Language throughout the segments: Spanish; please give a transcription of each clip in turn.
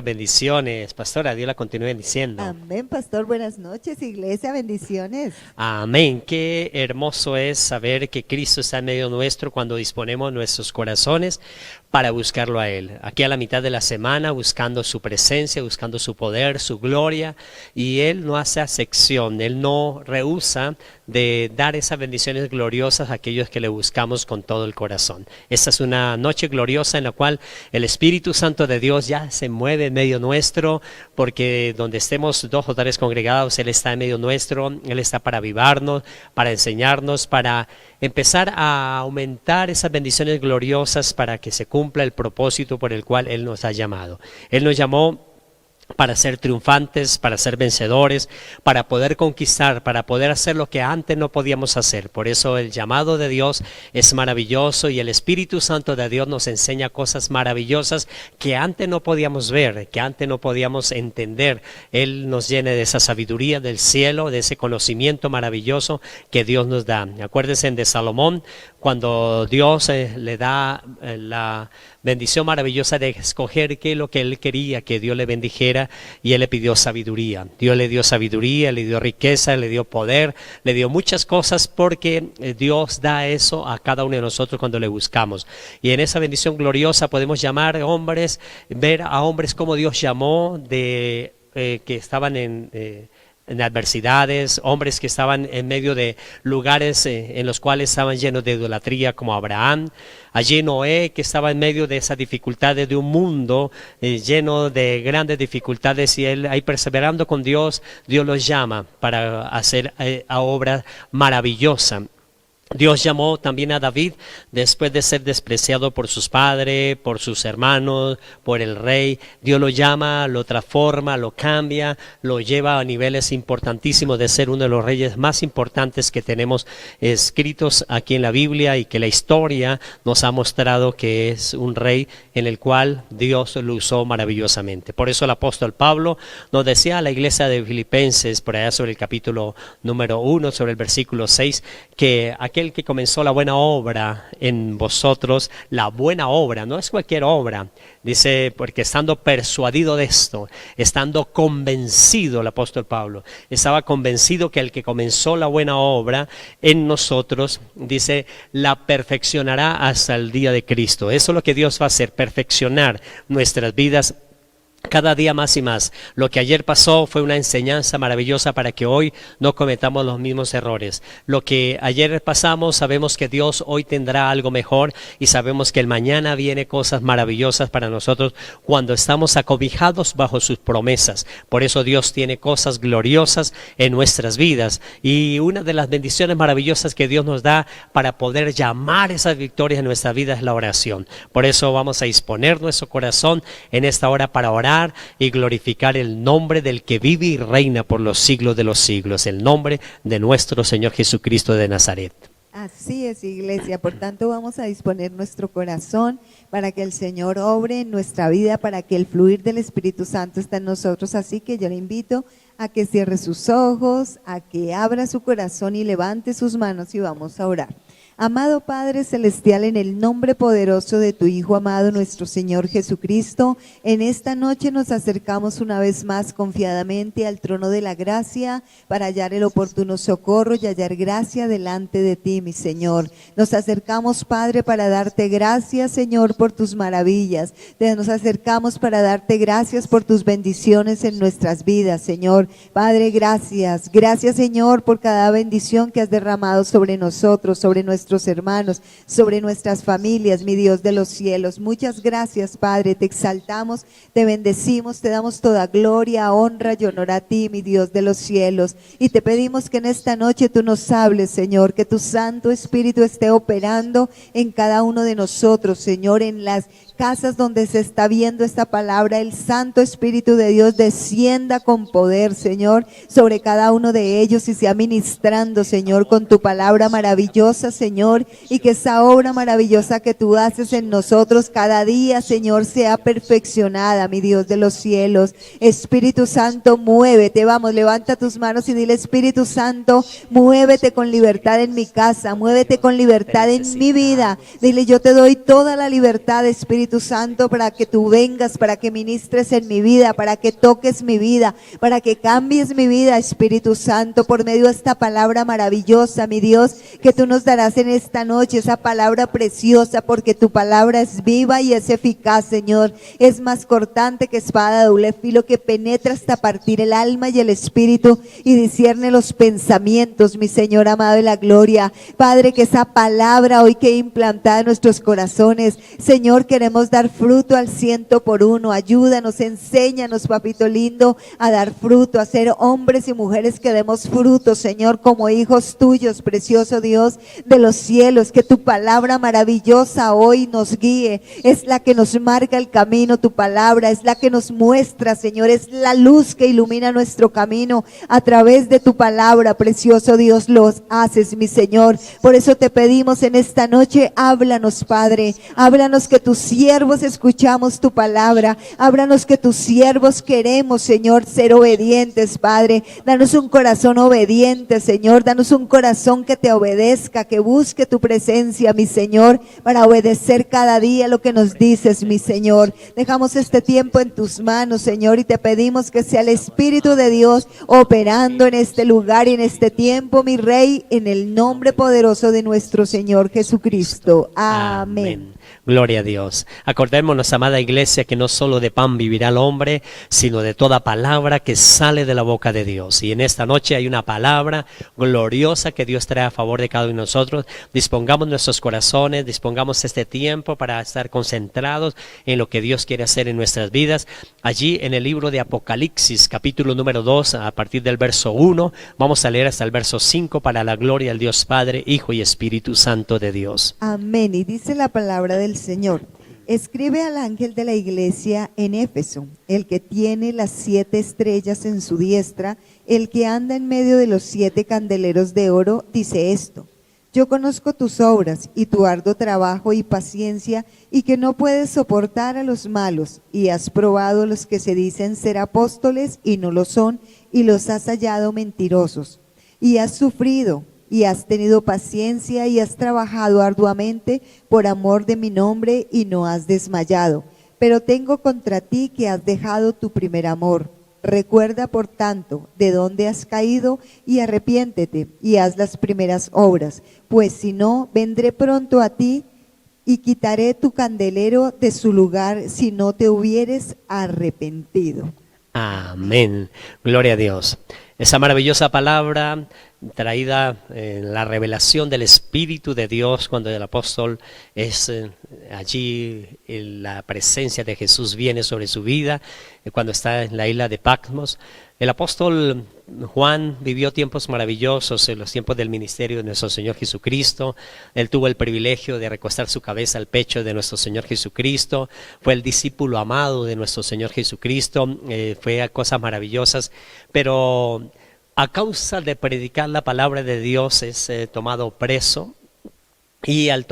Bendiciones, pastora, Dios la continúe bendiciendo. Amén, pastor. Buenas noches, iglesia. Bendiciones. Amén. Qué hermoso es saber que Cristo está en medio nuestro cuando disponemos nuestros corazones para buscarlo a Él. Aquí a la mitad de la semana, buscando su presencia, buscando su poder, su gloria, y Él no hace acepción, Él no rehúsa de dar esas bendiciones gloriosas a aquellos que le buscamos con todo el corazón. Esta es una noche gloriosa en la cual el Espíritu Santo de Dios ya se mueve en medio nuestro, porque donde estemos dos o tres congregados, Él está en medio nuestro, Él está para avivarnos, para enseñarnos, para empezar a aumentar esas bendiciones gloriosas para que se cumpla el propósito por el cual Él nos ha llamado. Él nos llamó para ser triunfantes, para ser vencedores, para poder conquistar, para poder hacer lo que antes no podíamos hacer. Por eso el llamado de Dios es maravilloso y el Espíritu Santo de Dios nos enseña cosas maravillosas que antes no podíamos ver, que antes no podíamos entender. Él nos llena de esa sabiduría del cielo, de ese conocimiento maravilloso que Dios nos da. Acuérdense de Salomón, cuando Dios le da la bendición maravillosa de escoger qué es lo que él quería que Dios le bendijera, y él le pidió sabiduría. Dios le dio sabiduría, le dio riqueza, le dio poder, le dio muchas cosas, porque Dios da eso a cada uno de nosotros cuando le buscamos. Y en esa bendición gloriosa podemos llamar hombres, ver a hombres como Dios llamó de que estaban en adversidades, hombres que estaban en medio de lugares en los cuales estaban llenos de idolatría, como Abraham. Allí Noé, que estaba en medio de esas dificultades de un mundo lleno de grandes dificultades, y él ahí perseverando con Dios, Dios los llama para hacer obra maravillosa. Dios llamó también a David después de ser despreciado por sus padres, por sus hermanos, por el rey. Dios lo llama, lo transforma, lo cambia, lo lleva a niveles importantísimos de ser uno de los reyes más importantes que tenemos escritos aquí en la Biblia, y que la historia nos ha mostrado que es un rey en el cual Dios lo usó maravillosamente. Por eso el apóstol Pablo nos decía a la iglesia de Filipenses, por allá sobre el capítulo número 1, sobre el versículo 6, que aquel que comenzó la buena obra en vosotros, la buena obra, no es cualquier obra, dice, porque estando persuadido de esto, estando convencido, el apóstol Pablo estaba convencido que el que comenzó la buena obra en nosotros, dice, la perfeccionará hasta el día de Cristo. Eso es lo que Dios va a hacer, perfeccionar nuestras vidas cada día más y más. Lo que ayer pasó fue una enseñanza maravillosa para que hoy no cometamos los mismos errores. Lo que ayer pasamos, sabemos que Dios hoy tendrá algo mejor, y sabemos que el mañana viene cosas maravillosas para nosotros cuando estamos acobijados bajo sus promesas. Por eso Dios tiene cosas gloriosas en nuestras vidas, y una de las bendiciones maravillosas que Dios nos da para poder llamar esas victorias en nuestra vida es la oración. Por eso vamos a disponer nuestro corazón en esta hora para orar y glorificar el nombre del que vive y reina por los siglos de los siglos, el nombre de nuestro Señor Jesucristo de Nazaret. Así es, iglesia. Por tanto, vamos a disponer nuestro corazón para que el Señor obre en nuestra vida, para que el fluir del Espíritu Santo esté en nosotros. Así que yo le invito a que cierre sus ojos, a que abra su corazón y levante sus manos, y vamos a orar. Amado Padre Celestial, en el nombre poderoso de tu Hijo amado, nuestro Señor Jesucristo, en esta noche nos acercamos una vez más confiadamente al trono de la gracia para hallar el oportuno socorro y hallar gracia delante de ti, mi Señor. Nos acercamos, Padre, para darte gracias, Señor, por tus maravillas. Nos acercamos para darte gracias por tus bendiciones en nuestras vidas, Señor. Padre, gracias. Gracias, Señor, por cada bendición que has derramado sobre nosotros, sobre nuestros hermanos, sobre nuestras familias, mi Dios de los cielos. Muchas gracias, Padre, te exaltamos, te bendecimos, te damos toda gloria, honra y honor a ti, mi Dios de los cielos, y te pedimos que en esta noche tú nos hables, Señor, que tu Santo Espíritu esté operando en cada uno de nosotros, Señor, en las casas donde se está viendo esta palabra. El Santo Espíritu de Dios descienda con poder, Señor, sobre cada uno de ellos, y sea ministrando, Señor, con tu palabra maravillosa, Señor, y que esa obra maravillosa que tú haces en nosotros cada día, Señor, sea perfeccionada, mi Dios de los cielos. Espíritu Santo, muévete. Vamos, levanta tus manos y dile: Espíritu Santo, muévete con libertad en mi casa, muévete con libertad en mi vida. Dile: yo te doy toda la libertad, Espíritu Espíritu Santo, para que tú vengas, para que ministres en mi vida, para que toques mi vida, para que cambies mi vida, Espíritu Santo, por medio de esta palabra maravillosa, mi Dios, que tú nos darás en esta noche, esa palabra preciosa, porque tu palabra es viva y es eficaz, Señor. Es más cortante que espada de doble filo, que penetra hasta partir el alma y el espíritu y discierne los pensamientos, mi Señor amado de la gloria. Padre, que esa palabra hoy quede implantada en nuestros corazones. Señor, queremos dar fruto al 100 por 1. Ayúdanos, enséñanos, papito lindo, a dar fruto, a ser hombres y mujeres que demos fruto, Señor, como hijos tuyos, precioso Dios de los cielos. Que tu palabra maravillosa hoy nos guíe. Es la que nos marca el camino, tu palabra es la que nos muestra, Señor, es la luz que ilumina nuestro camino. A través de tu palabra, precioso Dios, los haces, mi Señor. Por eso te pedimos en esta noche, háblanos, Padre, háblanos, que tus siervos escuchamos tu palabra, háblanos, que tus siervos queremos, Señor, ser obedientes, Padre. Danos un corazón obediente, Señor, danos un corazón que te obedezca, que busque tu presencia, mi Señor, para obedecer cada día lo que nos dices, mi Señor. Dejamos este tiempo en tus manos, Señor, y te pedimos que sea el Espíritu de Dios operando en este lugar y en este tiempo, mi Rey, en el nombre poderoso de nuestro Señor Jesucristo. Amén. Gloria a Dios. Acordémonos, amada iglesia, que no solo de pan vivirá el hombre, sino de toda palabra que sale de la boca de Dios. Y en esta noche hay una palabra gloriosa que Dios trae a favor de cada uno de nosotros. Dispongamos nuestros corazones, dispongamos este tiempo para estar concentrados en lo que Dios quiere hacer en nuestras vidas. Allí en el libro de Apocalipsis, capítulo número 2, a partir del verso 1, vamos a leer hasta el verso 5, para la gloria del Dios Padre, Hijo y Espíritu Santo de Dios. Amén. Y dice la palabra del Señor: escribe al ángel de la iglesia en Éfeso, el que tiene las 7 estrellas en su diestra, el que anda en medio de los 7 candeleros de oro, dice esto: yo conozco tus obras y tu arduo trabajo y paciencia, y que no puedes soportar a los malos, y has probado los que se dicen ser apóstoles y no lo son, y los has hallado mentirosos, y has sufrido y has tenido paciencia y has trabajado arduamente por amor de mi nombre y no has desmayado. Pero tengo contra ti que has dejado tu primer amor. Recuerda, por tanto, de dónde has caído y arrepiéntete y haz las primeras obras, pues si no, vendré pronto a ti y quitaré tu candelero de su lugar si no te hubieres arrepentido. Amén. Gloria a Dios. Esa maravillosa palabra traída en la revelación del Espíritu de Dios, cuando el apóstol es allí, la presencia de Jesús viene sobre su vida, cuando está en la isla de Patmos. El apóstol Juan vivió tiempos maravillosos en los tiempos del ministerio de nuestro Señor Jesucristo. Él tuvo el privilegio de recostar su cabeza al pecho de nuestro Señor Jesucristo. Fue el discípulo amado de nuestro Señor Jesucristo. Fue a cosas maravillosas, pero a causa de predicar la palabra de Dios es tomado preso. Y al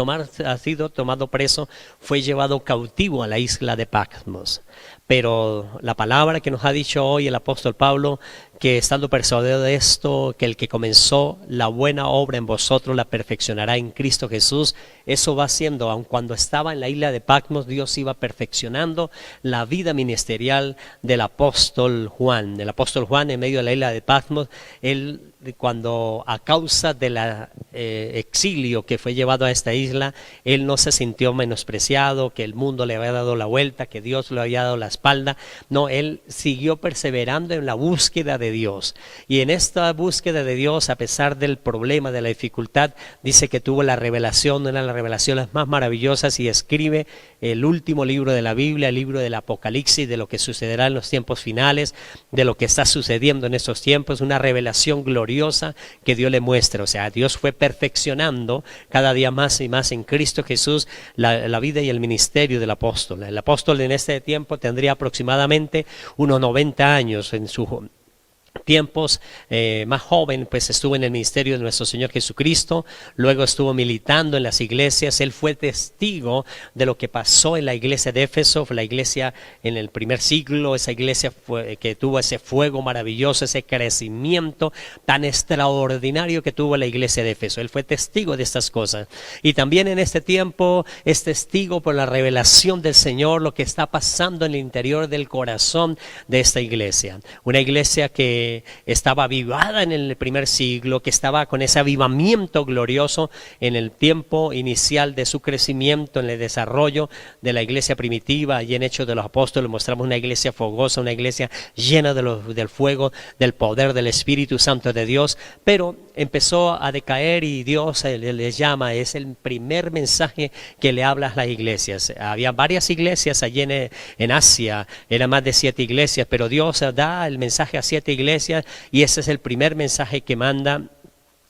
ha sido tomado preso, fue llevado cautivo a la isla de Patmos. Pero la palabra que nos ha dicho hoy el apóstol Pablo, que estando persuadido de esto, que el que comenzó la buena obra en vosotros la perfeccionará en Cristo Jesús. Eso va haciendo, aun cuando estaba en la isla de Patmos, Dios iba perfeccionando la vida ministerial del apóstol Juan. El apóstol Juan, en medio de la isla de Patmos, él, cuando a causa del exilio que fue llevado a esta isla, él no se sintió menospreciado, que el mundo le había dado la vuelta, que Dios le había dado la espalda. No, él siguió perseverando en la búsqueda de Dios. Y en esta búsqueda de Dios, a pesar del problema, de la dificultad, dice que tuvo la revelación, una de las revelaciones más maravillosas, y escribe el último libro de la Biblia, el libro del Apocalipsis, de lo que sucederá en los tiempos finales, de lo que está sucediendo en estos tiempos, una revelación gloriosa que Dios le muestra. O sea, Dios fue perfeccionando cada día más y más en Cristo Jesús la vida y el ministerio del apóstol. El apóstol en este tiempo tendría aproximadamente unos 90 años tiempos más joven, pues estuvo en el ministerio de nuestro Señor Jesucristo, luego estuvo militando en las iglesias. Él fue testigo de lo que pasó en la iglesia de Éfeso, la iglesia en el primer siglo, esa iglesia que tuvo ese fuego maravilloso, ese crecimiento tan extraordinario que tuvo la iglesia de Éfeso. Él fue testigo de estas cosas, y también en este tiempo es testigo por la revelación del Señor, lo que está pasando en el interior del corazón de esta iglesia, una iglesia que estaba avivada en el primer siglo, que estaba con ese avivamiento glorioso en el tiempo inicial de su crecimiento, en el desarrollo de la iglesia primitiva. Y en Hechos de los Apóstoles mostramos una iglesia fogosa, una iglesia llena del fuego, del poder del Espíritu Santo de Dios, pero empezó a decaer y Dios les llama. Es el primer mensaje que le habla a las iglesias. Había varias iglesias allí en Asia, eran más de 7 iglesias, pero Dios da el mensaje a 7 iglesias, y ese es el primer mensaje que manda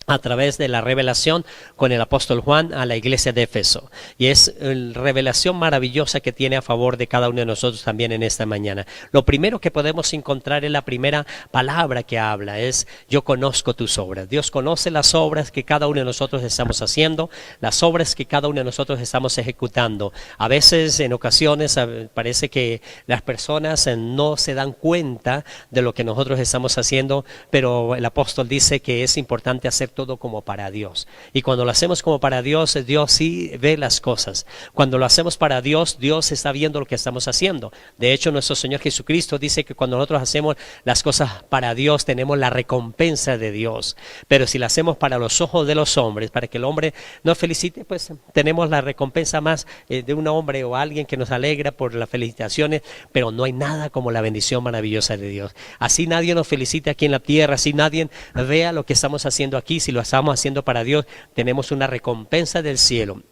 a través de la revelación con el apóstol Juan a la iglesia de Éfeso. Y es la revelación maravillosa que tiene a favor de cada uno de nosotros también en esta mañana. Lo primero que podemos encontrar en la primera palabra que habla es: yo conozco tus obras. Dios conoce las obras que cada uno de nosotros estamos haciendo, las obras que cada uno de nosotros estamos ejecutando. A veces, en ocasiones, parece que las personas no se dan cuenta de lo que nosotros estamos haciendo, pero el apóstol dice que es importante hacer todo como para Dios. Y cuando lo hacemos como para Dios, Dios sí ve las cosas. Cuando lo hacemos para Dios, Dios está viendo lo que estamos haciendo. De hecho, nuestro Señor Jesucristo dice que cuando nosotros hacemos las cosas para Dios, tenemos la recompensa de Dios. Pero si la hacemos para los ojos de los hombres, para que el hombre nos felicite, pues tenemos la recompensa más de un hombre o alguien que nos alegra por las felicitaciones, pero no hay nada como la bendición maravillosa de Dios. Así nadie nos felicite aquí en la tierra, así nadie vea lo que estamos haciendo aquí, si lo estamos haciendo para Dios, tenemos una recompensa del cielo.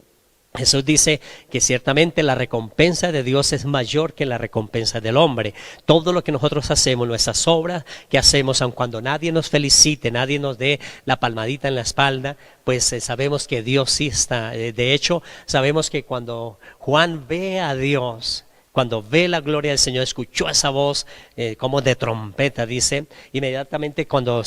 Jesús dice que ciertamente la recompensa de Dios es mayor que la recompensa del hombre. Todo lo que nosotros hacemos, nuestras obras que hacemos, aun cuando nadie nos felicite, nadie nos dé la palmadita en la espalda, pues sabemos que Dios sí está. De hecho, sabemos que cuando Juan ve a Dios, cuando ve la gloria del Señor, escuchó esa voz como de trompeta, dice, inmediatamente cuando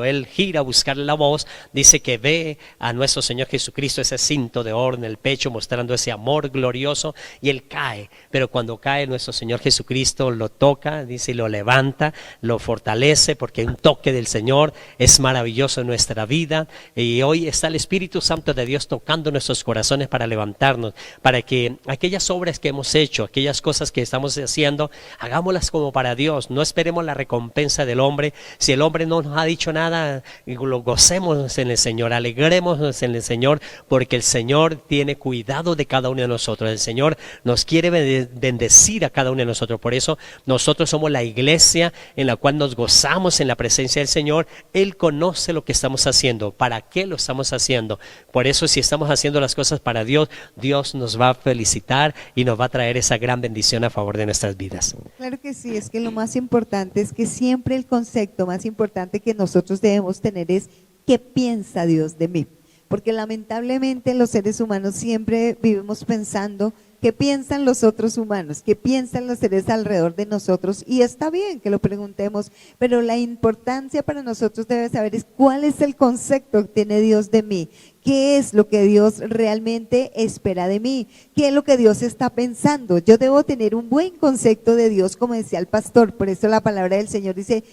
él gira a buscar la voz, dice que ve a nuestro Señor Jesucristo, ese cinto de oro en el pecho, mostrando ese amor glorioso, y él cae. Pero cuando cae, nuestro Señor Jesucristo lo toca, dice, y lo levanta, lo fortalece, porque un toque del Señor es maravilloso en nuestra vida. Y hoy está el Espíritu Santo de Dios tocando nuestros corazones para levantarnos, para que aquellas obras que hemos hecho, aquellas cosas que estamos haciendo, hagámoslas como para Dios. No esperemos la recompensa del hombre. Si el hombre no nos ha dicho nada, lo gocemos en el Señor, alegrémonos en el Señor, porque el Señor tiene cuidado de cada uno de nosotros. El Señor nos quiere bendecir a cada uno de nosotros. Por eso nosotros somos la iglesia en la cual nos gozamos en la presencia del Señor. Él conoce lo que estamos haciendo, para qué lo estamos haciendo. Por eso, si estamos haciendo las cosas para Dios, Dios nos va a felicitar y nos va a traer esa gran bendición a favor de nuestras vidas. Claro que sí, es que lo más importante es que siempre el concepto más importante que nosotros debemos tener es: ¿qué piensa Dios de mí? Porque lamentablemente los seres humanos siempre vivimos pensando qué piensan los otros humanos, qué piensan los seres alrededor de nosotros, y está bien que lo preguntemos, pero la importancia para nosotros debe saber es cuál es el concepto que tiene Dios de mí. ¿Qué es lo que Dios realmente espera de mí? ¿Qué es lo que Dios está pensando? Yo debo tener un buen concepto de Dios, como decía el pastor. Por eso la palabra del Señor dice: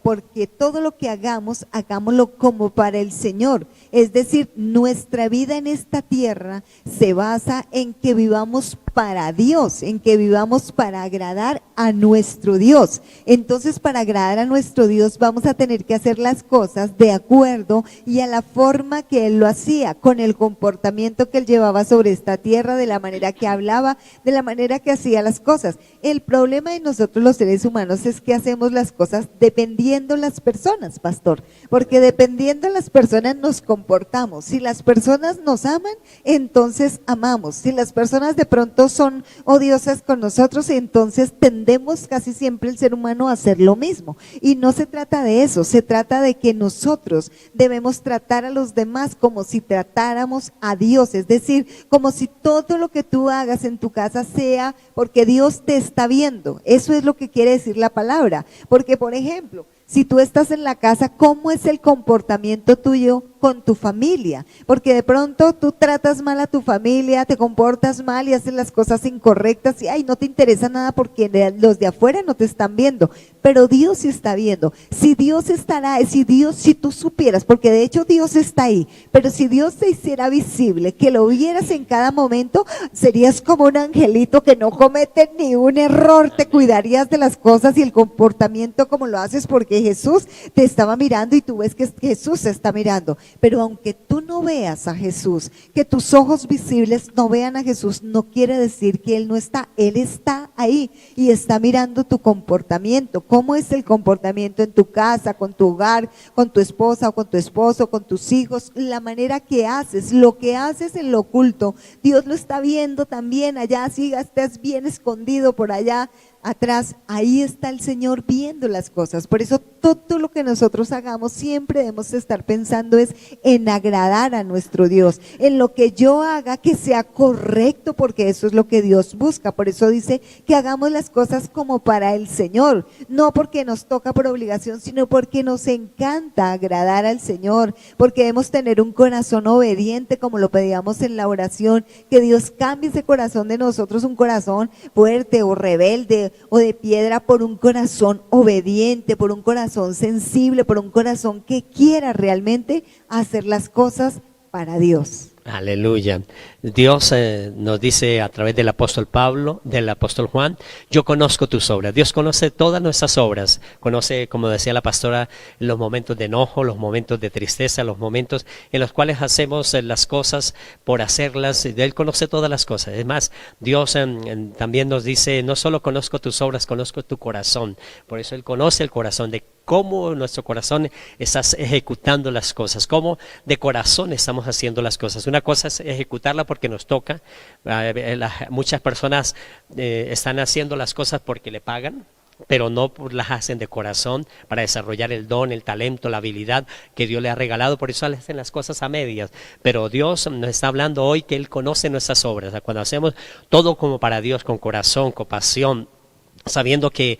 porque todo lo que hagamos, hagámoslo como para el Señor. Es decir, nuestra vida en esta tierra se basa en que vivamos para Dios, en que vivamos para agradar a nuestro Dios. Entonces, para agradar a nuestro Dios vamos a tener que hacer las cosas de acuerdo y a la forma que Él lo hacía, con el comportamiento que Él llevaba sobre esta tierra, de la manera que hablaba, de la manera que hacía las cosas. El problema de nosotros los seres humanos es que hacemos las cosas dependiendo las personas, pastor, porque dependiendo las personas nos comportamos. Si las personas nos aman, entonces amamos. Si las personas de pronto pronto son odiosas con nosotros y entonces tendemos casi siempre el ser humano a hacer lo mismo. Y no se trata de eso, se trata de que nosotros debemos tratar a los demás como si tratáramos a Dios, es decir, como si todo lo que tú hagas en tu casa sea porque Dios te está viendo. Eso es lo que quiere decir la palabra, porque por ejemplo, si tú estás en la casa, ¿cómo es el comportamiento tuyo con tu familia? Porque de pronto tú tratas mal a tu familia, te comportas mal y haces las cosas incorrectas y ay, no te interesa nada porque los de afuera no te están viendo, pero Dios sí está viendo. Si Dios estará, si tú supieras, porque de hecho Dios está ahí, pero si Dios te hiciera visible, que lo vieras en cada momento, serías como un angelito que no comete ni un error, te cuidarías de las cosas y el comportamiento como lo haces porque Jesús te estaba mirando y tú ves que Jesús se está mirando. Pero aunque tú no veas a Jesús, que tus ojos visibles no vean a Jesús, no quiere decir que Él no está. Él está ahí y está mirando tu comportamiento. ¿Cómo es el comportamiento en tu casa, con tu hogar, con tu esposa o con tu esposo, con tus hijos? La manera que haces, lo que haces en lo oculto, Dios lo está viendo también allá, si estés bien escondido por allá atrás, ahí está el Señor viendo las cosas. Por eso todo lo que nosotros hagamos siempre debemos estar pensando es en agradar a nuestro Dios, en lo que yo haga que sea correcto, porque eso es lo que Dios busca. Por eso dice que hagamos las cosas como para el Señor, no porque nos toca por obligación, sino porque nos encanta agradar al Señor, porque debemos tener un corazón obediente, como lo pedíamos en la oración, que Dios cambie ese corazón de nosotros, un corazón fuerte o rebelde o de piedra, por un corazón obediente, por un corazón sensible, por un corazón que quiera realmente hacer las cosas para Dios. Aleluya. Dios nos dice a través del apóstol Pablo, del apóstol Juan, yo conozco tus obras. Dios conoce todas nuestras obras, conoce, como decía la pastora, los momentos de enojo, los momentos de tristeza, los momentos en los cuales hacemos las cosas por hacerlas. Él conoce todas las cosas. Es más, Dios también nos dice, no solo conozco tus obras, conozco tu corazón. Por eso Él conoce el corazón, de cómo nuestro corazón está ejecutando las cosas, cómo de corazón estamos haciendo las cosas. Una cosa es ejecutarla porque nos toca. Muchas personas están haciendo las cosas porque le pagan, pero no las hacen de corazón para desarrollar el don, el talento, la habilidad que Dios le ha regalado. Por eso hacen las cosas a medias. Pero Dios nos está hablando hoy que Él conoce nuestras obras. O sea, cuando hacemos todo como para Dios, con corazón, con pasión, sabiendo que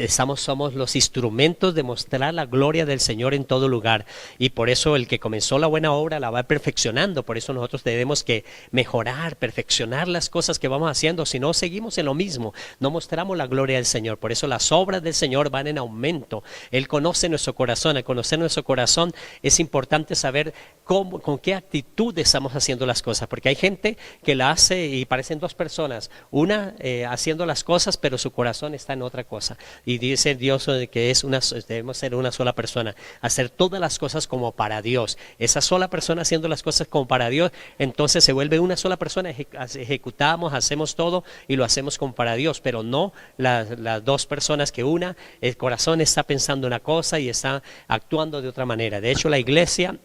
somos los instrumentos de mostrar la gloria del Señor en todo lugar, y por eso el que comenzó la buena obra la va perfeccionando. Por eso nosotros debemos que mejorar, perfeccionar las cosas que vamos haciendo, si no seguimos en lo mismo, no mostramos la gloria del Señor. Por eso las obras del Señor van en aumento. Él conoce nuestro corazón. Al conocer nuestro corazón es importante saber con qué actitud estamos haciendo las cosas, porque hay gente que la hace y parecen dos personas, una haciendo las cosas pero su corazón está en otra cosa, y dice Dios que debemos ser una sola persona, hacer todas las cosas como para Dios. Esa sola persona haciendo las cosas como para Dios, entonces se vuelve una sola persona. Ejecutamos, hacemos todo y lo hacemos como para Dios, pero no las dos personas, que el corazón está pensando una cosa y está actuando de otra manera. De hecho, la iglesia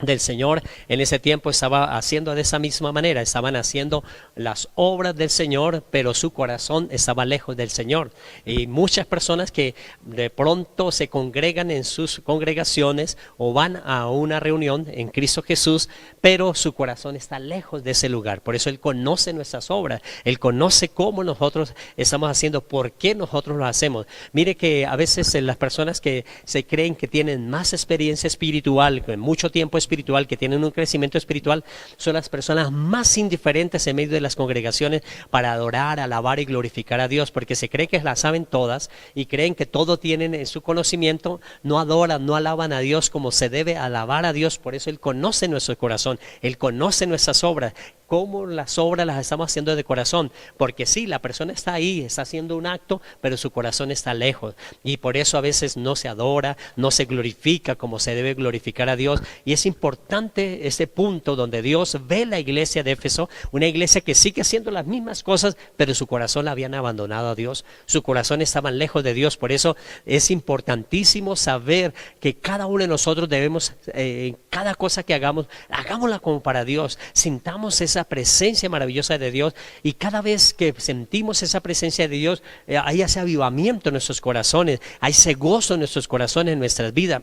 del Señor en ese tiempo estaba haciendo de esa misma manera, estaban haciendo las obras del Señor, pero su corazón estaba lejos del Señor. Y muchas personas que de pronto se congregan en sus congregaciones o van a una reunión en Cristo Jesús, pero su corazón está lejos de ese lugar. Por eso Él conoce nuestras obras, Él conoce cómo nosotros estamos haciendo, por qué nosotros lo hacemos. Mire que a veces las personas que se creen que tienen más experiencia espiritual, mucho tiempo espiritual, que tienen un crecimiento espiritual, son las personas más indiferentes en medio de las congregaciones para adorar, alabar y glorificar a Dios, porque se cree que las saben todas y creen que todo tienen en su conocimiento. No adoran, no alaban a Dios como se debe alabar a Dios. Por eso Él conoce nuestro corazón, Él conoce nuestras obras, cómo las obras las estamos haciendo de corazón, porque sí, la persona está ahí, está haciendo un acto, pero su corazón está lejos, y por eso a veces no se adora, no se glorifica como se debe glorificar a Dios. Y es importante ese punto donde Dios ve la iglesia de Éfeso, una iglesia que sigue haciendo las mismas cosas, pero su corazón la habían abandonado a Dios, su corazón estaba lejos de Dios. Por eso es importantísimo saber que cada uno de nosotros debemos, cada cosa que hagamos, hagámosla como para Dios, sintamos esa esa presencia maravillosa de Dios, y cada vez que sentimos esa presencia de Dios, hay ese avivamiento en nuestros corazones, hay ese gozo en nuestros corazones, en nuestras vidas.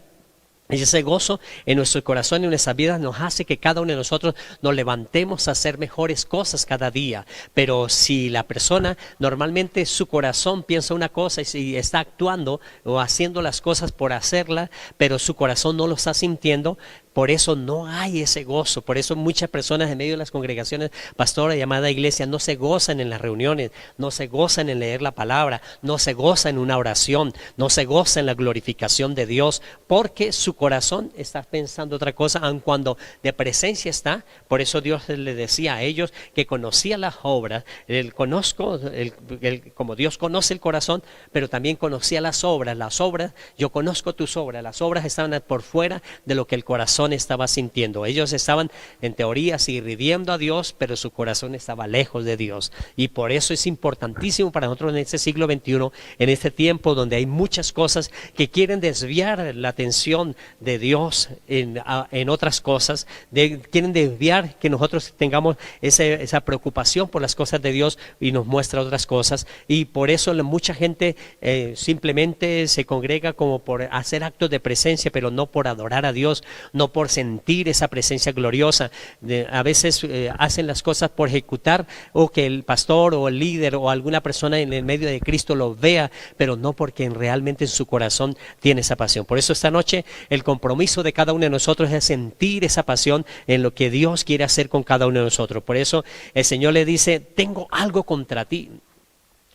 Y ese gozo en nuestro corazón y en nuestras vidas nos hace que cada uno de nosotros nos levantemos a hacer mejores cosas cada día. Pero si la persona normalmente su corazón piensa una cosa y si está actuando o haciendo las cosas por hacerlas, pero su corazón no lo está sintiendo, por eso no hay ese gozo. Por eso muchas personas en medio de las congregaciones, pastora, llamada iglesia, no se gozan en las reuniones, no se gozan en leer la palabra, no se gozan en una oración, no se gozan en la glorificación de Dios, porque su corazón está pensando otra cosa, aun cuando de presencia está. Por eso Dios le decía a ellos que conocía las obras, como Dios conoce el corazón, pero también conocía las obras, yo conozco tus obras, las obras estaban por fuera de lo que el corazón estaba sintiendo. Ellos estaban en teoría sirviendo a Dios, pero su corazón estaba lejos de Dios. Y por eso es importantísimo para nosotros en este siglo XXI, en este tiempo donde hay muchas cosas que quieren desviar la atención de Dios en otras cosas, quieren desviar que nosotros tengamos esa preocupación por las cosas de Dios y nos muestra otras cosas. Y por eso mucha gente simplemente se congrega como por hacer actos de presencia, pero no por adorar a Dios, no por sentir esa presencia gloriosa. A veces hacen las cosas por ejecutar, o que el pastor o el líder o alguna persona en el medio de Cristo lo vea, pero no porque realmente en su corazón tiene esa pasión. Por eso esta noche el compromiso de cada uno de nosotros es sentir esa pasión en lo que Dios quiere hacer con cada uno de nosotros. Por eso el Señor le dice: tengo algo contra ti.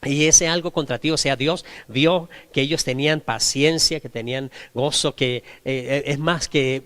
Y ese algo contra ti, o sea, Dios vio que ellos tenían paciencia, que tenían gozo, que es más, que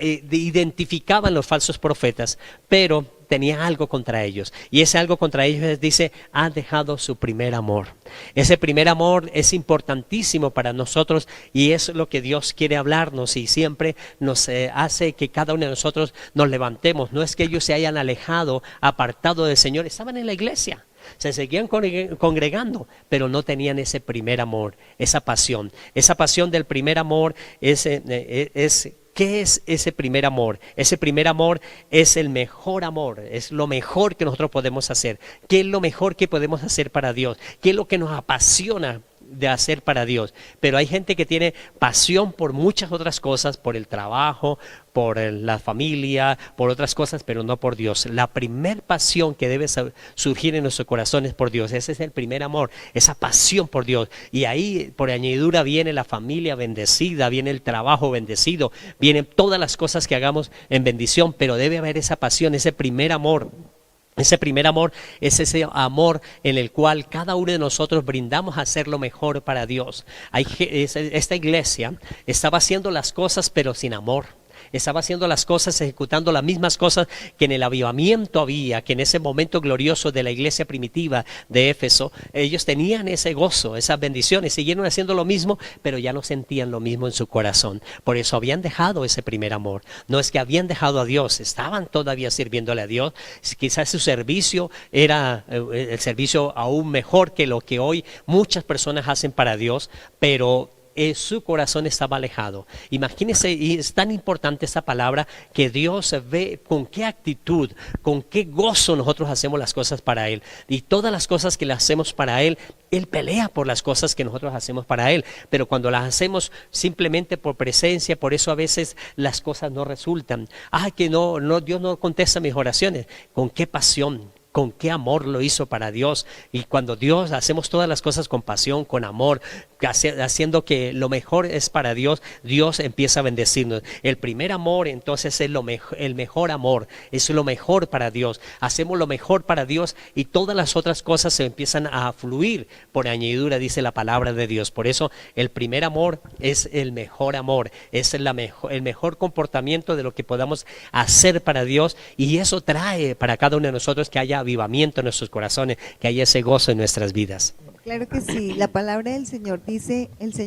identificaban los falsos profetas, pero tenía algo contra ellos. Y ese algo contra ellos dice: han dejado su primer amor. Ese primer amor es importantísimo para nosotros y es lo que Dios quiere hablarnos, y siempre nos hace que cada uno de nosotros nos levantemos. No es que ellos se hayan alejado, apartado del Señor, estaban en la iglesia, se seguían congregando, pero no tenían ese primer amor, esa pasión. Esa pasión del primer amor ¿qué es ese primer amor? Ese primer amor es el mejor amor, es lo mejor que nosotros podemos hacer. ¿Qué es lo mejor que podemos hacer para Dios? ¿Qué es lo que nos apasiona de hacer para Dios? Pero hay gente que tiene pasión por muchas otras cosas, por el trabajo, por la familia, por otras cosas, pero no por Dios. La primer pasión que debe surgir en nuestro corazón es por Dios. Ese es el primer amor, esa pasión por Dios. Y ahí por añadidura viene la familia bendecida, viene el trabajo bendecido, vienen todas las cosas que hagamos en bendición, pero debe haber esa pasión, ese primer amor. Ese primer amor es ese amor en el cual cada uno de nosotros brindamos a hacer lo mejor para Dios. Esta iglesia estaba haciendo las cosas pero sin amor. Estaba haciendo las cosas, ejecutando las mismas cosas que en el avivamiento había, que en ese momento glorioso de la iglesia primitiva de Éfeso, ellos tenían ese gozo, esas bendiciones, siguieron haciendo lo mismo, pero ya no sentían lo mismo en su corazón. Por eso habían dejado ese primer amor. No es que habían dejado a Dios, estaban todavía sirviéndole a Dios. Quizás su servicio era el servicio aún mejor que lo que hoy muchas personas hacen para Dios, pero su corazón estaba alejado. Imagínense, y es tan importante esta palabra, que Dios ve con qué actitud, con qué gozo nosotros hacemos las cosas para Él. Y todas las cosas que le hacemos para Él, Él pelea por las cosas que nosotros hacemos para Él. Pero cuando las hacemos simplemente por presencia, por eso a veces las cosas no resultan. Que Dios no contesta mis oraciones. ¿Con qué pasión? ¿Con qué amor lo hizo para Dios? Y cuando Dios hacemos todas las cosas con pasión, con amor, haciendo que lo mejor es para Dios, Dios empieza a bendecirnos. El primer amor entonces es el mejor amor, es lo mejor para Dios. Hacemos lo mejor para Dios y todas las otras cosas se empiezan a fluir por añadidura, dice la palabra de Dios. Por eso el primer amor es el mejor amor, es el mejor comportamiento de lo que podamos hacer para Dios, y eso trae para cada uno de nosotros que haya avivamiento en nuestros corazones, que haya ese gozo en nuestras vidas. Claro que sí, la palabra del Señor dice, nuestro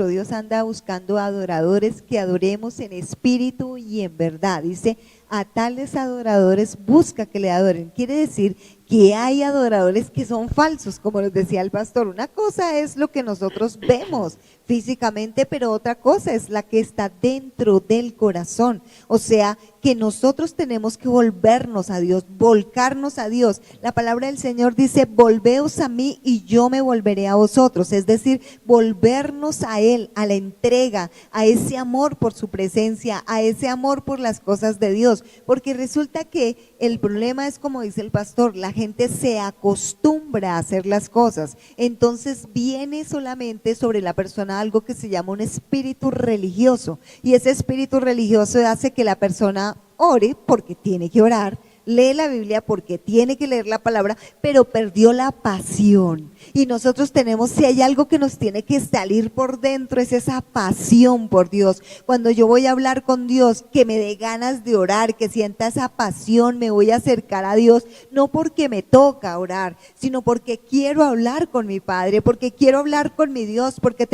Dios anda buscando adoradores que adoremos en espíritu y en verdad. Dice: a tales adoradores busca que le adoren. Quiere decir que hay adoradores que son falsos, como nos decía el pastor. Una cosa es lo que nosotros vemos físicamente, pero otra cosa es la que está dentro del corazón. O sea, que nosotros tenemos que volvernos a Dios, volcarnos a Dios. La palabra del Señor dice, volveos a mí y yo me volveré a vosotros. Es decir, volvernos a Él, a la entrega, a ese amor por su presencia, a ese amor por las cosas de Dios. Porque resulta que el problema es, como dice el pastor, la gente se acostumbra a hacer las cosas. Entonces viene solamente sobre la persona algo que se llama un espíritu religioso. Y ese espíritu religioso hace que la persona ore porque tiene que orar, lee la Biblia porque tiene que leer la palabra, pero perdió la pasión. Y nosotros tenemos, si hay algo que nos tiene que salir por dentro, es esa pasión por Dios. Cuando yo voy a hablar con Dios, que me dé ganas de orar, que sienta esa pasión, me voy a acercar a Dios, no porque me toca orar, sino porque quiero hablar con mi Padre, porque quiero hablar con mi Dios, porque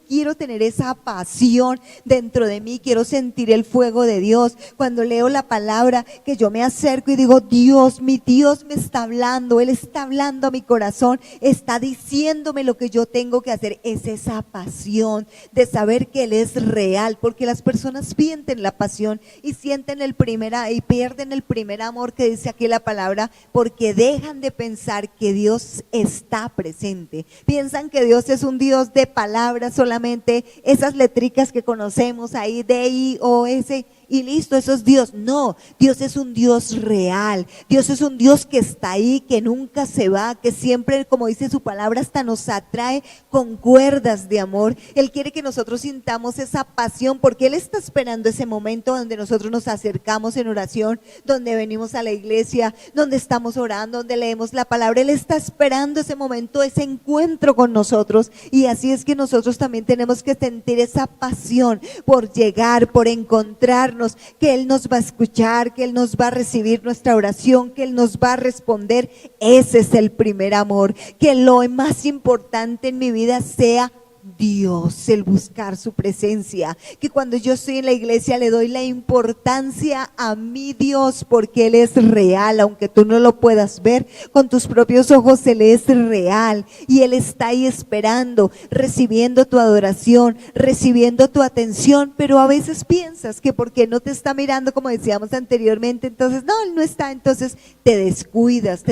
quiero tener esa pasión dentro de mí, quiero sentir el fuego de Dios. Cuando leo la palabra, que yo me acerco y digo, Dios, mi Dios me está hablando, Él está hablando a mi corazón, está diciéndome lo que yo tengo que hacer. Es esa pasión de saber que Él es real, porque las personas sienten la pasión y sienten y pierden el primer amor que dice aquí la palabra, porque dejan de pensar que Dios está presente. Piensan que Dios es un Dios de palabras solamente, esas letricas que conocemos ahí, D-I-O-S, y listo, eso es Dios. No, Dios es un Dios real. Dios es un Dios que está ahí, que nunca se va, que siempre, como dice su palabra, hasta nos atrae con cuerdas de amor. Él quiere que nosotros sintamos esa pasión, porque Él está esperando ese momento donde nosotros nos acercamos en oración, donde venimos a la iglesia, donde estamos orando, donde leemos la palabra. Él está esperando ese momento, ese encuentro con nosotros, y así es que nosotros también tenemos que sentir esa pasión por llegar, por encontrarnos, que Él nos va a escuchar, que Él nos va a recibir nuestra oración, que Él nos va a responder. Ese es el primer amor, que lo más importante en mi vida sea Dios, el buscar su presencia, que cuando yo estoy en la iglesia le doy la importancia a mi Dios, porque Él es real, aunque tú no lo puedas ver con tus propios ojos. Él es real y Él está ahí esperando, recibiendo tu adoración, recibiendo tu atención. Pero a veces piensas que porque no te está mirando, como decíamos anteriormente, entonces no, Él no está, entonces te descuidas,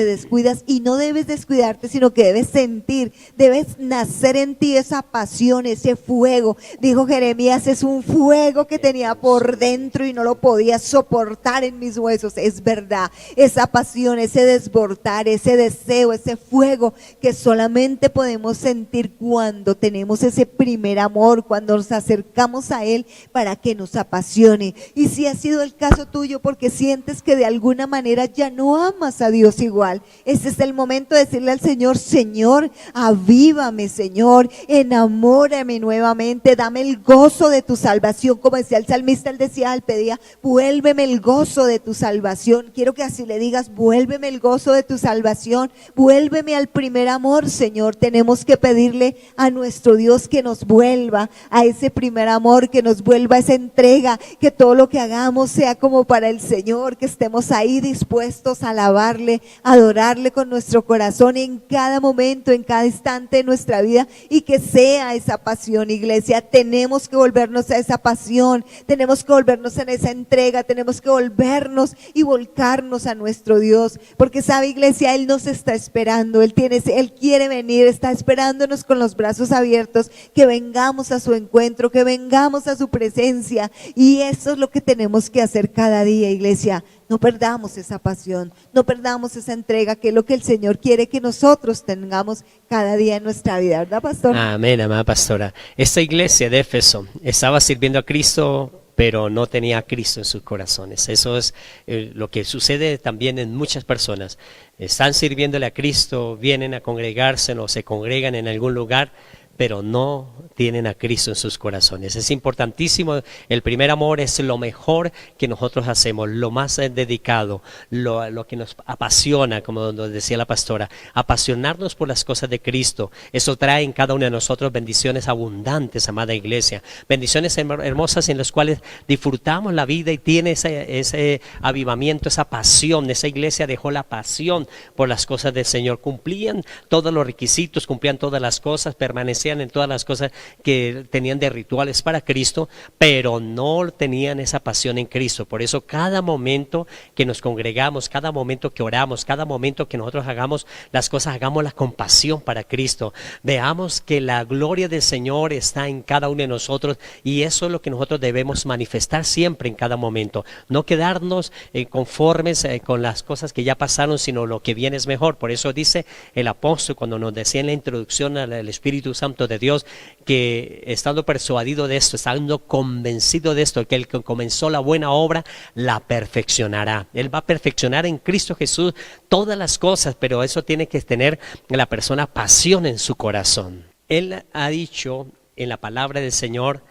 y no debes descuidarte, sino que debes sentir, debes nacer en ti esa pasión, ese fuego. Dijo Jeremías, es un fuego que tenía por dentro y no lo podía soportar en mis huesos. Es verdad, esa pasión, ese desbordar, ese deseo, ese fuego que solamente podemos sentir cuando tenemos ese primer amor, cuando nos acercamos a Él para que nos apasione. Y si ha sido el caso tuyo, porque sientes que de alguna manera ya no amas a Dios igual, ese es el momento de decirle al Señor, Señor, avívame, Señor, enamórame nuevamente, dame el gozo de tu salvación. Como decía el salmista, él pedía, vuélveme el gozo de tu salvación. Quiero que así le digas, vuélveme el gozo de tu salvación, vuélveme al primer amor, Señor. Tenemos que pedirle a nuestro Dios que nos vuelva a ese primer amor, que nos vuelva a esa entrega, que todo lo que hagamos sea como para el Señor, que estemos ahí dispuestos a alabarle, a adorarle con nuestro corazón en cada momento, en cada instante de nuestra vida, y que sea esa pasión. Iglesia, tenemos que volvernos a esa pasión, tenemos que volvernos en esa entrega, tenemos que volvernos y volcarnos a nuestro Dios, porque sabe, iglesia, Él nos está esperando, Él quiere venir, está esperándonos con los brazos abiertos, que vengamos a su encuentro, que vengamos a su presencia. Y eso es lo que tenemos que hacer cada día, iglesia. No perdamos esa pasión, no perdamos esa entrega, que es lo que el Señor quiere que nosotros tengamos cada día en nuestra vida, ¿verdad, pastor? Amén, amada pastora. Esta iglesia de Éfeso estaba sirviendo a Cristo, pero no tenía a Cristo en sus corazones. Eso es lo que sucede también en muchas personas. Están sirviéndole a Cristo, vienen a congregarse o se congregan en algún lugar, pero no tienen a Cristo en sus corazones. Es importantísimo, el primer amor es lo mejor que nosotros hacemos, lo más dedicado, lo que nos apasiona, como nos decía la pastora, apasionarnos por las cosas de Cristo. Eso trae en cada uno de nosotros bendiciones abundantes, amada iglesia, bendiciones hermosas en las cuales disfrutamos la vida y tiene ese avivamiento, esa pasión. Esa iglesia dejó la pasión por las cosas del Señor, cumplían todos los requisitos, cumplían todas las cosas, permanecían en todas las cosas que tenían de rituales para Cristo, pero no tenían esa pasión en Cristo. Por eso cada momento que nos congregamos, cada momento que oramos, cada momento que nosotros hagamos las cosas, hagámoslas con pasión para Cristo. Veamos que la gloria del Señor está en cada uno de nosotros, y eso es lo que nosotros debemos manifestar siempre en cada momento. No quedarnos conformes con las cosas que ya pasaron, sino lo que viene es mejor. Por eso dice el apóstol cuando nos decía en la introducción al Espíritu Santo de Dios, que estando persuadido de esto, estando convencido de esto, que el que comenzó la buena obra la perfeccionará. Él va a perfeccionar en Cristo Jesús todas las cosas, pero eso tiene que tener la persona pasión en su corazón. Él ha dicho en la palabra del Señor,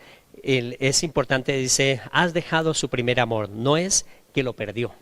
es importante, dice, has dejado su primer amor. No es que lo perdió.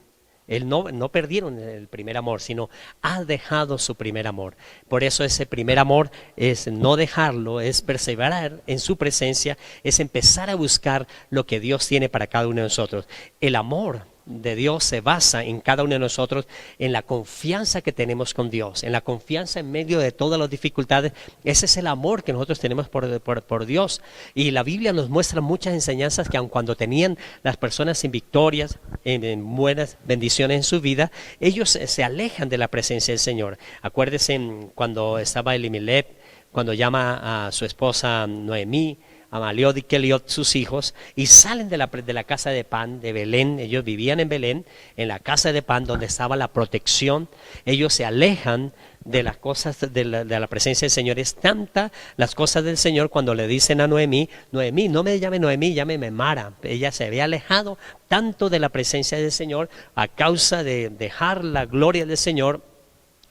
Él no perdieron el primer amor, sino ha dejado su primer amor. Por eso ese primer amor es no dejarlo, es perseverar en su presencia, es empezar a buscar lo que Dios tiene para cada uno de nosotros. El amor de Dios se basa en cada uno de nosotros, en la confianza que tenemos con Dios, en la confianza en medio de todas las dificultades. Ese es el amor que nosotros tenemos por Dios. Y la Biblia nos muestra muchas enseñanzas que aun cuando tenían las personas sin victorias, en buenas bendiciones en su vida, ellos se alejan de la presencia del Señor. Acuérdense cuando estaba Elimelech, cuando llama a su esposa Noemí, a Maliot y Keliot, sus hijos, y salen de la casa de pan de Belén. Ellos vivían en Belén, en la casa de pan donde estaba la protección. Ellos se alejan de las cosas de la presencia del Señor. Es tanta las cosas del Señor cuando le dicen a Noemí, Noemí, no me llame Noemí, llámeme Mara. Ella se había alejado tanto de la presencia del Señor a causa de dejar la gloria del Señor,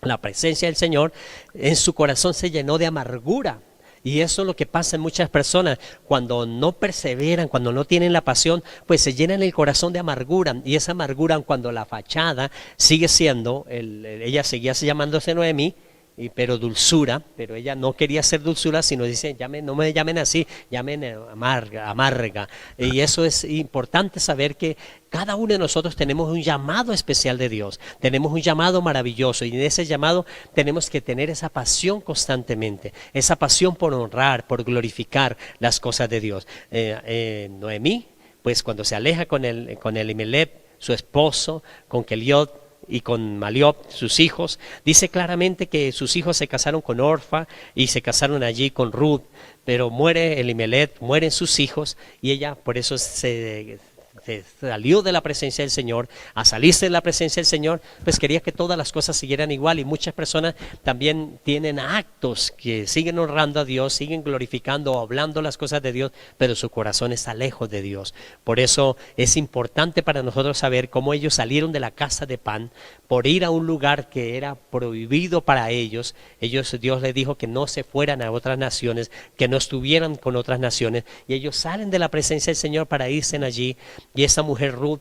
la presencia del Señor. En su corazón se llenó de amargura. Y eso es lo que pasa en muchas personas, cuando no perseveran, cuando no tienen la pasión, pues se llenan el corazón de amargura. Y esa amargura, cuando la fachada sigue siendo, ella seguía llamándose Noemí, pero dulzura, pero ella no quería ser dulzura, sino dice, no me llamen así, llamen amarga. Y eso es importante saber, que cada uno de nosotros tenemos un llamado especial de Dios, tenemos un llamado maravilloso, y en ese llamado tenemos que tener esa pasión constantemente, esa pasión por honrar, por glorificar las cosas de Dios. Noemí, pues cuando se aleja con Elimelech, su esposo, con Keliot y con Maliot, sus hijos, dice claramente que sus hijos se casaron con Orfa y se casaron allí con Ruth, pero muere Elimelech, mueren sus hijos, y ella por eso se salió de la presencia del Señor. A salirse de la presencia del Señor, pues quería que todas las cosas siguieran igual. Y muchas personas también tienen actos que siguen honrando a Dios, siguen glorificando o hablando las cosas de Dios, pero su corazón está lejos de Dios. Por eso es importante para nosotros saber cómo ellos salieron de la casa de pan por ir a un lugar que era prohibido para ellos. Dios les dijo que no se fueran a otras naciones, que no estuvieran con otras naciones, y ellos salen de la presencia del Señor para irse allí. Y esa mujer Ruth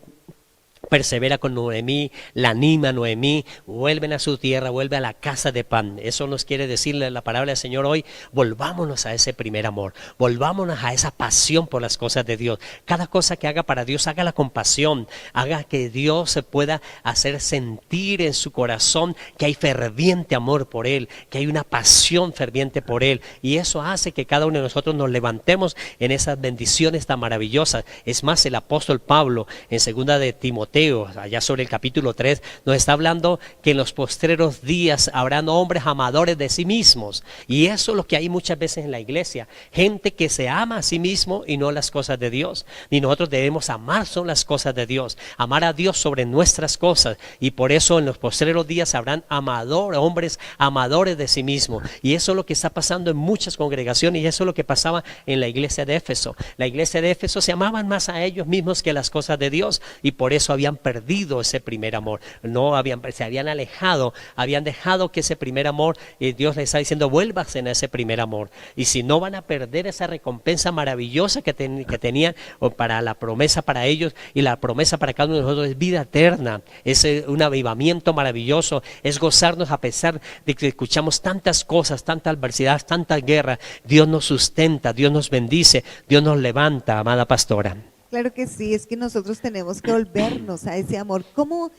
persevera con Noemí, la anima a Noemí, vuelven a su tierra, vuelve a la casa de pan. Eso nos quiere decirle la palabra del Señor hoy. Volvámonos a ese primer amor, volvámonos a esa pasión por las cosas de Dios. Cada cosa que haga para Dios, hágala con pasión, haga que Dios se pueda hacer sentir en su corazón que hay ferviente amor por Él, que hay una pasión ferviente por Él, y eso hace que cada uno de nosotros nos levantemos en esas bendiciones tan maravillosas. Es más, el apóstol Pablo en segunda de Timoteo, allá sobre el capítulo 3, nos está hablando que en los postreros días habrán hombres amadores de sí mismos, y eso es lo que hay muchas veces en la iglesia, gente que se ama a sí mismo y no las cosas de Dios. Y nosotros debemos amar son las cosas de Dios, amar a Dios sobre nuestras cosas, y por eso en los postreros días habrán hombres amadores de sí mismos. Y eso es lo que está pasando en muchas congregaciones, y eso es lo que pasaba en la iglesia de Éfeso. La iglesia de Éfeso se amaban más a ellos mismos que las cosas de Dios, y por eso había habían perdido ese primer amor, se habían alejado, habían dejado que ese primer amor, Dios les está diciendo, vuélvanse a ese primer amor. Y si no, van a perder esa recompensa maravillosa que tenían para la promesa para ellos, y la promesa para cada uno de nosotros es vida eterna, es un avivamiento maravilloso, es gozarnos a pesar de que escuchamos tantas cosas, tanta adversidad, tanta guerra. Dios nos sustenta, Dios nos bendice, Dios nos levanta, amada pastora. Claro que sí, es que nosotros tenemos que volvernos a ese amor. ¿Cómo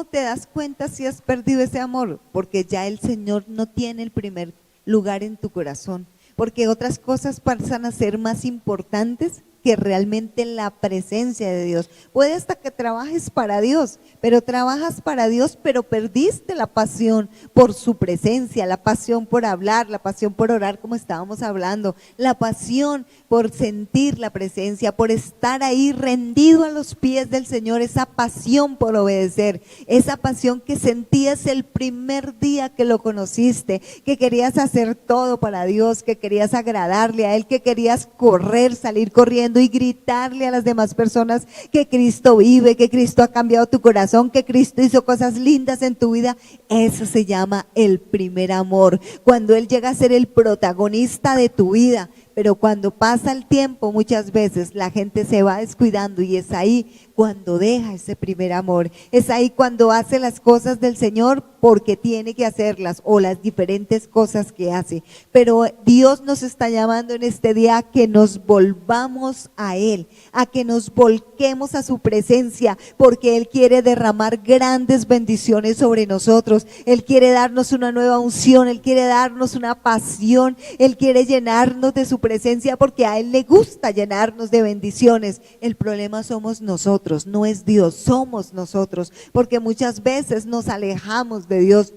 te das cuenta si has perdido ese amor? Porque ya el Señor no tiene el primer lugar en tu corazón, porque otras cosas pasan a ser más importantes que realmente la presencia de Dios. Puede hasta que trabajes para Dios, pero trabajas para Dios, pero perdiste la pasión por su presencia, la pasión por hablar, la pasión por orar como estábamos hablando, la pasión por sentir la presencia, por estar ahí rendido a los pies del Señor, esa pasión por obedecer, esa pasión que sentías el primer día que lo conociste, que querías hacer todo para Dios, que querías agradarle a Él, que querías correr, salir corriendo y gritarle a las demás personas que Cristo vive, que Cristo ha cambiado tu corazón, que Cristo hizo cosas lindas en tu vida. Eso se llama el primer amor, cuando Él llega a ser el protagonista de tu vida. Pero cuando pasa el tiempo, muchas veces la gente se va descuidando, y es ahí cuando deja ese primer amor, es ahí cuando hace las cosas del Señor porque tiene que hacerlas, o las diferentes cosas que hace. Pero Dios nos está llamando en este día a que nos volvamos a Él, a que nos volquemos a su presencia, porque Él quiere derramar grandes bendiciones sobre nosotros. Él quiere darnos una nueva unción, Él quiere darnos una pasión, Él quiere llenarnos de su presencia, porque a Él le gusta llenarnos de bendiciones. El problema somos nosotros, no es Dios, somos nosotros, porque muchas veces nos alejamos de Dios.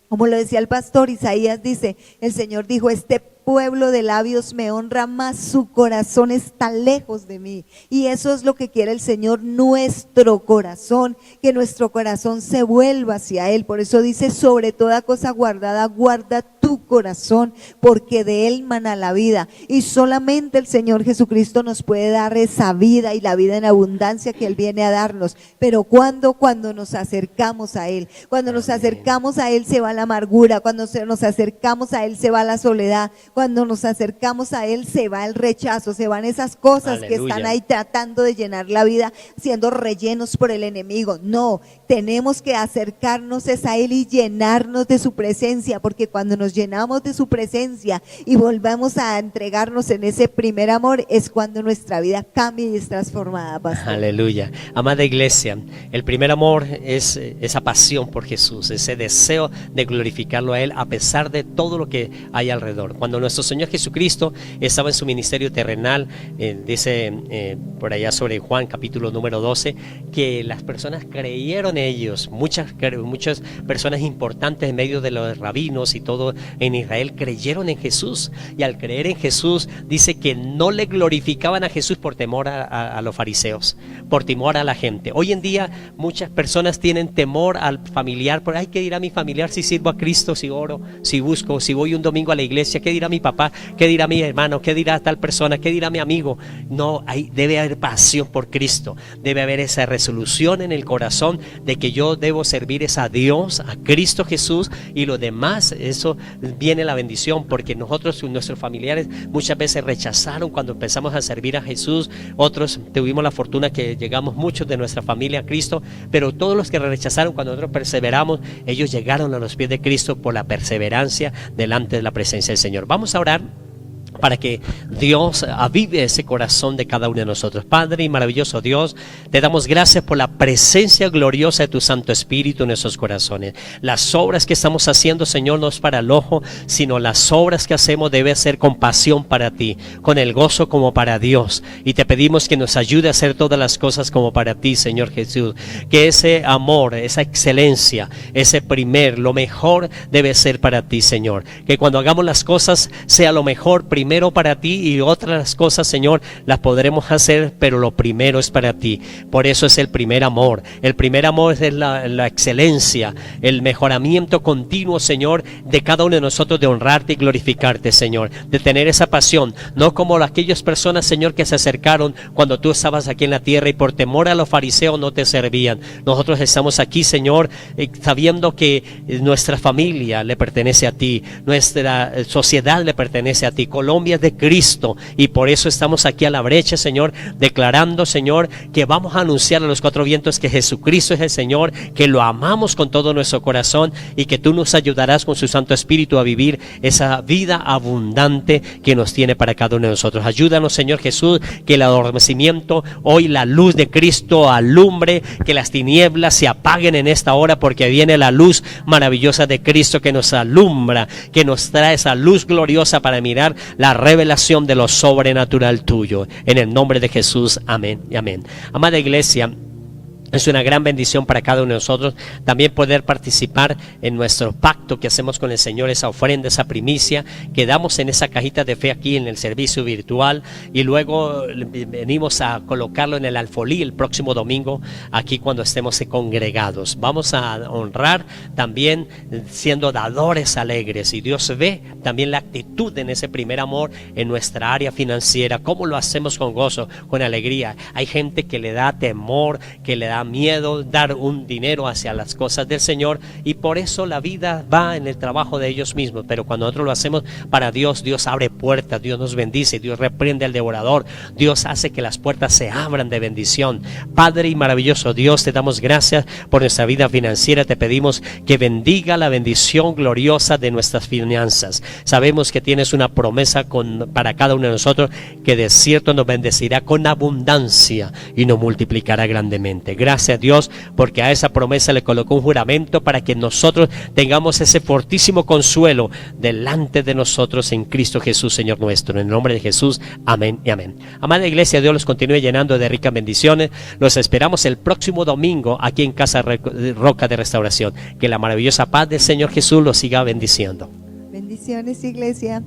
Como lo decía el pastor Isaías, dice, el Señor dijo, este pueblo de labios me honra, mas su corazón está lejos de mí. Y eso es lo que quiere el Señor, nuestro corazón, que nuestro corazón se vuelva hacia Él. Por eso dice, sobre toda cosa guardada, guarda tu corazón, porque de Él mana la vida. Y solamente el Señor Jesucristo nos puede dar esa vida, y la vida en abundancia que Él viene a darnos. Pero cuando nos acercamos a Él, cuando nos acercamos a Él se va la amargura, cuando nos acercamos a Él se va la soledad, cuando nos acercamos a Él se va el rechazo, se van esas cosas que están ahí tratando de llenar la vida, siendo rellenos por el enemigo. No, tenemos que acercarnos a Él y llenarnos de su presencia, porque cuando nos llenamos de su presencia y volvamos a entregarnos en ese primer amor, es cuando nuestra vida cambia y es transformada, pastor. Aleluya. Amada iglesia, el primer amor es esa pasión por Jesús, ese deseo de glorificarlo a Él a pesar de todo lo que hay alrededor. Cuando nuestro Señor Jesucristo estaba en su ministerio terrenal, dice por allá sobre Juan capítulo número 12, que las personas creyeron en ellos, muchas personas importantes en medio de los rabinos y todo en Israel creyeron en Jesús, y al creer en Jesús dice que no le glorificaban a Jesús por temor a los fariseos, por temor a la gente. Hoy en día muchas personas tienen temor al familiar, por ay, ¿qué dirá mi familiar si sirvo a Cristo, si oro, si busco, si voy un domingo a la iglesia? ¿Qué dirá mi papá? ¿Qué dirá mi hermano? ¿Qué dirá tal persona? ¿Qué dirá mi amigo? No, debe haber pasión por Cristo, debe haber esa resolución en el corazón de que yo debo servir a Dios, a Cristo Jesús, y lo demás, eso viene la bendición, porque nosotros, nuestros familiares muchas veces rechazaron cuando empezamos a servir a Jesús. Otros tuvimos la fortuna que llegamos muchos de nuestra familia a Cristo, pero todos los que rechazaron cuando nosotros perseveramos, ellos llegaron a los pies de Cristo por la perseverancia delante de la presencia del Señor. Vamos a orar para que Dios avive ese corazón de cada uno de nosotros. Padre y maravilloso Dios, te damos gracias por la presencia gloriosa de tu Santo Espíritu en nuestros corazones. Las obras que estamos haciendo, Señor, no es para el ojo, sino las obras que hacemos debe ser con pasión para ti, con el gozo como para Dios. Y te pedimos que nos ayude a hacer todas las cosas como para ti, Señor Jesús. Que ese amor, esa excelencia, lo mejor debe ser para ti, Señor. Que cuando hagamos las cosas sea lo mejor primero primero para ti, y otras cosas, Señor, las podremos hacer, pero lo primero es para ti. Por eso es el primer amor. El primer amor es la excelencia, el mejoramiento continuo, Señor, de cada uno de nosotros, de honrarte y glorificarte, Señor, de tener esa pasión, no como aquellas personas, Señor, que se acercaron cuando tú estabas aquí en la tierra y por temor a los fariseos no te servían. Nosotros estamos aquí, Señor, sabiendo que nuestra familia le pertenece a ti, nuestra sociedad le pertenece a ti, Colombia es de Cristo, y por eso estamos aquí a la brecha, Señor, declarando, Señor, que vamos a anunciar a los cuatro vientos que Jesucristo es el Señor, que lo amamos con todo nuestro corazón y que tú nos ayudarás con su Santo Espíritu a vivir esa vida abundante que nos tiene para cada uno de nosotros. Ayúdanos, Señor Jesús, que el adormecimiento, hoy la luz de Cristo alumbre, que las tinieblas se apaguen en esta hora, porque viene la luz maravillosa de Cristo que nos alumbra, que nos trae esa luz gloriosa para mirar la revelación de lo sobrenatural tuyo. En el nombre de Jesús, amén y amén. Amada iglesia, es una gran bendición para cada uno de nosotros también poder participar en nuestro pacto que hacemos con el Señor, esa ofrenda, esa primicia que damos en esa cajita de fe aquí en el servicio virtual, y luego venimos a colocarlo en el alfolí el próximo domingo aquí cuando estemos congregados. Vamos a honrar también siendo dadores alegres, y Dios ve también la actitud en ese primer amor en nuestra área financiera, cómo lo hacemos con gozo, con alegría. Hay gente que le da temor, que le da miedo dar un dinero hacia las cosas del Señor, y por eso la vida va en el trabajo de ellos mismos. Pero cuando nosotros lo hacemos para Dios, Dios abre puertas, Dios nos bendice, Dios reprende al devorador, Dios hace que las puertas se abran de bendición. Padre y maravilloso Dios, te damos gracias por nuestra vida financiera. Te pedimos que bendiga la bendición gloriosa de nuestras finanzas. Sabemos que tienes una promesa para cada uno de nosotros, que de cierto nos bendecirá con abundancia y nos multiplicará grandemente. Gracias, Dios, porque a esa promesa le colocó un juramento para que nosotros tengamos ese fortísimo consuelo delante de nosotros en Cristo Jesús, Señor nuestro. En el nombre de Jesús, amén y amén. Amada iglesia, Dios los continúe llenando de ricas bendiciones. Los esperamos el próximo domingo aquí en Casa Roca de Restauración. Que la maravillosa paz del Señor Jesús los siga bendiciendo. Bendiciones, iglesia.